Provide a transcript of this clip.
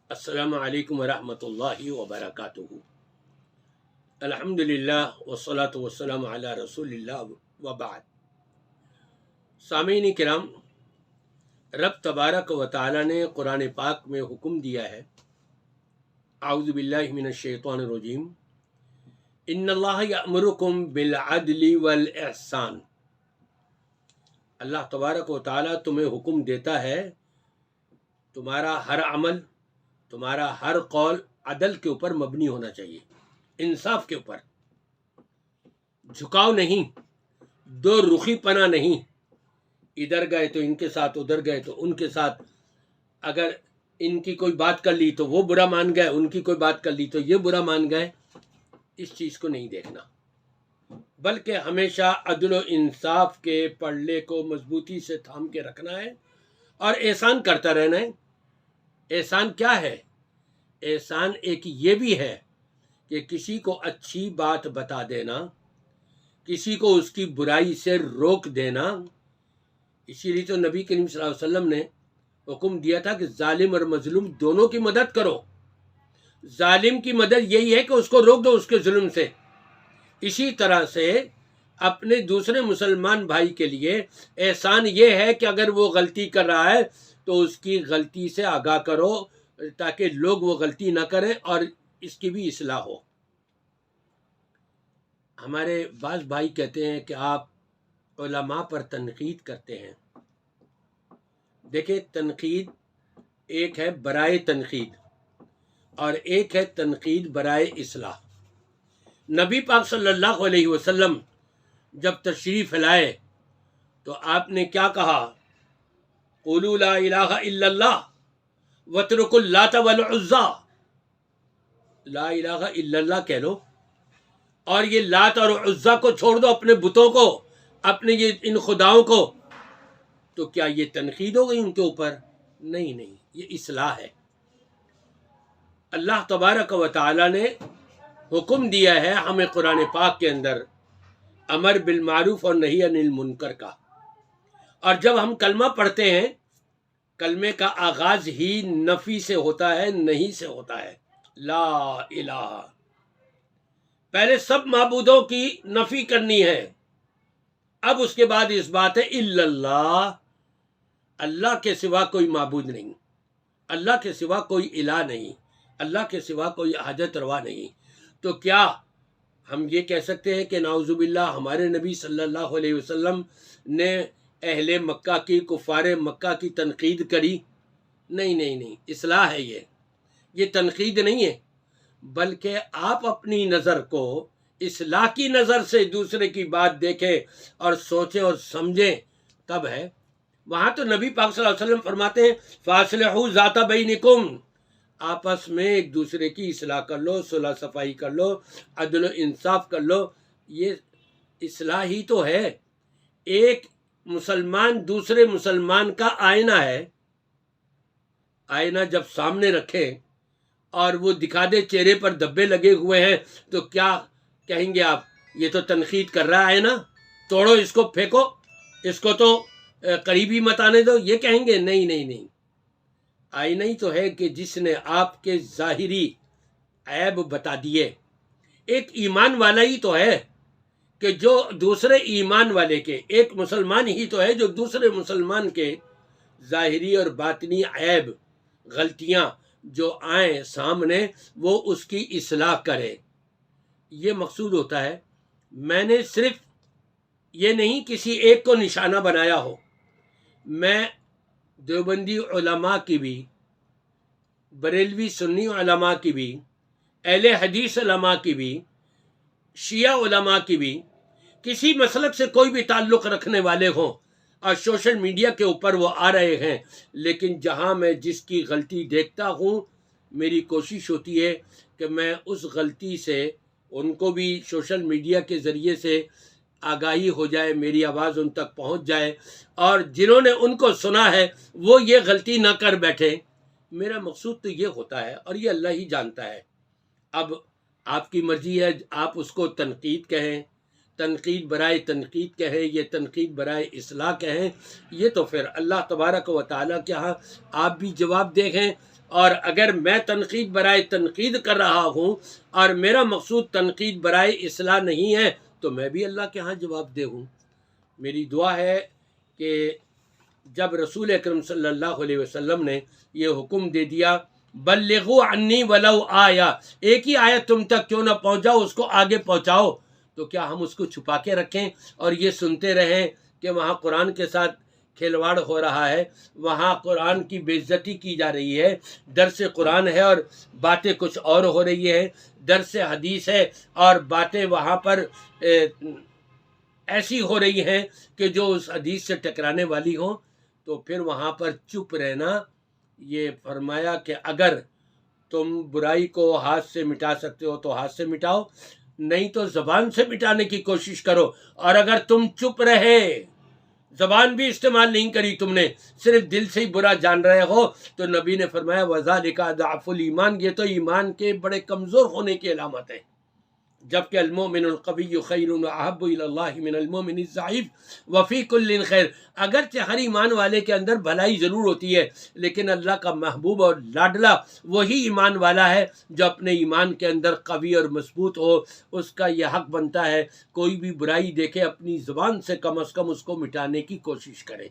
السلام علیکم ورحمۃ اللہ وبرکاتہ۔ الحمدللہ والصلاة والسلام علی رسول اللہ وبعد۔ سامعین کرام، رب تبارک و تعالی نے قرآن پاک میں حکم دیا ہے، اعوذ باللہ من الشیطان الرجیم، ان اللہ یأمرکم بالعدل والاحسان۔ اللہ تبارک و تعالی تمہیں حکم دیتا ہے، تمہارا ہر عمل، تمہارا ہر قول عدل کے اوپر مبنی ہونا چاہیے، انصاف کے اوپر، جھکاؤ نہیں، دو رخی پنا نہیں، ادھر گئے تو ان کے ساتھ، ادھر گئے تو ان کے ساتھ، اگر ان کی کوئی بات کر لی تو وہ برا مان گئے، ان کی کوئی بات کر لی تو یہ برا مان گئے۔ اس چیز کو نہیں دیکھنا، بلکہ ہمیشہ عدل و انصاف کے پلڑے کو مضبوطی سے تھام کے رکھنا ہے اور احسان کرتا رہنا ہے۔ احسان کیا ہے؟ احسان ایک یہ بھی ہے کہ کسی کو اچھی بات بتا دینا، کسی کو اس کی برائی سے روک دینا۔ اسی لیے تو نبی کریم صلی اللہ علیہ وسلم نے حکم دیا تھا کہ ظالم اور مظلوم دونوں کی مدد کرو۔ ظالم کی مدد یہی ہے کہ اس کو روک دو اس کے ظلم سے۔ اسی طرح سے اپنے دوسرے مسلمان بھائی کے لیے احسان یہ ہے کہ اگر وہ غلطی کر رہا ہے تو اس کی غلطی سے آگاہ کرو تاکہ لوگ وہ غلطی نہ کریں اور اس کی بھی اصلاح ہو۔ ہمارے بعض بھائی کہتے ہیں کہ آپ علماء پر تنقید کرتے ہیں۔ دیکھیں، تنقید ایک ہے برائے تنقید اور ایک ہے تنقید برائے اصلاح۔ نبی پاک صلی اللہ علیہ وسلم جب تشریف لائے تو آپ نے کیا کہا؟ قولوا لا الہ الا اللہ واترکوا اللات والعزی۔ لا الہ الا اللہ کہہ لو اور یہ لات اور عزی کو چھوڑ دو، اپنے بتوں کو، اپنے یہ ان خداؤں کو۔ تو کیا یہ تنقید ہو گئی ان کے اوپر؟ نہیں، یہ اصلاح ہے۔ اللہ تبارک و تعالی نے حکم دیا ہے ہمیں قرآن پاک کے اندر امر بالمعروف اور نہی عن المنکر کا، اور جب ہم کلمہ پڑھتے ہیں، کلمے کا آغاز ہی نفی سے ہوتا ہے، نہیں سے ہوتا ہے۔ لا الہ، پہلے سب معبودوں کی نفی کرنی ہے، اب اس کے بعد اس بات ہے الا اللہ، اللہ کے سوا کوئی معبود نہیں، اللہ کے سوا کوئی الہ نہیں، اللہ کے سوا کوئی حاجت روا نہیں۔ تو کیا ہم یہ کہہ سکتے ہیں کہ نعوذ باللہ ہمارے نبی صلی اللہ علیہ وسلم نے اہل مکہ کی، کفار مکہ کی تنقید کری؟ نہیں، اصلاح ہے یہ تنقید نہیں ہے، بلکہ آپ اپنی نظر کو اصلاح کی نظر سے دوسرے کی بات دیکھیں اور سوچیں اور سمجھیں، تب ہے۔ وہاں تو نبی پاک صلی اللہ علیہ وسلم فرماتے ہیں فاصلحوا ذات بینکم، آپس میں ایک دوسرے کی اصلاح کر لو، صلح صفائی کر لو، عدل و انصاف کر لو۔ یہ اصلاح ہی تو ہے۔ ایک مسلمان دوسرے مسلمان کا آئینہ ہے، آئینہ جب سامنے رکھے اور وہ دکھا دے چہرے پر دھبے لگے ہوئے ہیں تو کیا کہیں گے آپ؟ یہ تو تنقید کر رہا ہے نا، توڑو اس کو، پھینکو اس کو، تو قریبی مت آنے دو، یہ کہیں گے؟ نہیں، آئینہ ہی تو ہے کہ جس نے آپ کے ظاہری عیب بتا دیے۔ ایک ایمان والا ہی تو ہے کہ جو دوسرے ایمان والے کے، ایک مسلمان ہی تو ہے جو دوسرے مسلمان کے ظاہری اور باطنی عیب، غلطیاں جو آئیں سامنے، وہ اس کی اصلاح کرے۔ یہ مقصود ہوتا ہے۔ میں نے صرف یہ نہیں کسی ایک کو نشانہ بنایا ہو، میں دیوبندی علماء کی بھی، بریلوی سنی علماء کی بھی، اہل حدیث علماء کی بھی، شیعہ علماء کی بھی، کسی مسلک سے کوئی بھی تعلق رکھنے والے ہوں اور سوشل میڈیا کے اوپر وہ آ رہے ہیں، لیکن جہاں میں جس کی غلطی دیکھتا ہوں، میری کوشش ہوتی ہے کہ میں اس غلطی سے ان کو بھی سوشل میڈیا کے ذریعے سے آگاہی ہو جائے، میری آواز ان تک پہنچ جائے، اور جنہوں نے ان کو سنا ہے وہ یہ غلطی نہ کر بیٹھے۔ میرا مقصود تو یہ ہوتا ہے، اور یہ اللہ ہی جانتا ہے۔ اب آپ کی مرضی ہے، آپ اس کو تنقید کہیں، تنقید برائے تنقید کہیں، یہ تنقید برائے اصلاح کہیں، یہ تو پھر اللہ تبارک و تعالیٰ کے ہاں آپ بھی جواب دیکھیں اور اگر میں تنقید برائے تنقید کر رہا ہوں اور میرا مقصود تنقید برائے اصلاح نہیں ہے تو میں بھی اللہ کے ہاں جواب دہ ہوں۔ میری دعا ہے کہ جب رسول اکرم صلی اللہ علیہ وسلم نے یہ حکم دے دیا بلغوا عنی ولو آیا، ایک ہی آیت تم تک کیوں نہ پہنچاؤ اس کو آگے پہنچاؤ، تو کیا ہم اس کو چھپا کے رکھیں اور یہ سنتے رہیں کہ وہاں قرآن کے ساتھ کھلواڑ ہو رہا ہے، وہاں قرآن کی بے عزتی کی جا رہی ہے، درس قرآن ہے اور باتیں کچھ اور ہو رہی ہے، درس حدیث ہے اور باتیں وہاں پر ایسی ہو رہی ہیں کہ جو اس حدیث سے ٹکرانے والی ہوں، تو پھر وہاں پر چپ رہنا۔ یہ فرمایا کہ اگر تم برائی کو ہاتھ سے مٹا سکتے ہو تو ہاتھ سے مٹاؤ، نہیں تو زبان سے مٹانے کی کوشش کرو، اور اگر تم چپ رہے، زبان بھی استعمال نہیں کری تم نے، صرف دل سے ہی برا جان رہے ہو، تو نبی نے فرمایا وَذَلِكَ ضَعْفُ الْإِيمَانِ، یہ تو ایمان کے بڑے کمزور ہونے کی علامت ہے۔ جبکہ المؤمن القوی خیر واحب الی اللہ من المؤمن الضعیف وفی کل خیر، اگرچہ ہر ایمان والے کے اندر بھلائی ضرور ہوتی ہے، لیکن اللہ کا محبوب اور لاڈلا وہی ایمان والا ہے جو اپنے ایمان کے اندر قوی اور مضبوط ہو۔ اس کا یہ حق بنتا ہے کوئی بھی برائی دیکھے اپنی زبان سے کم از کم اس کو مٹانے کی کوشش کرے۔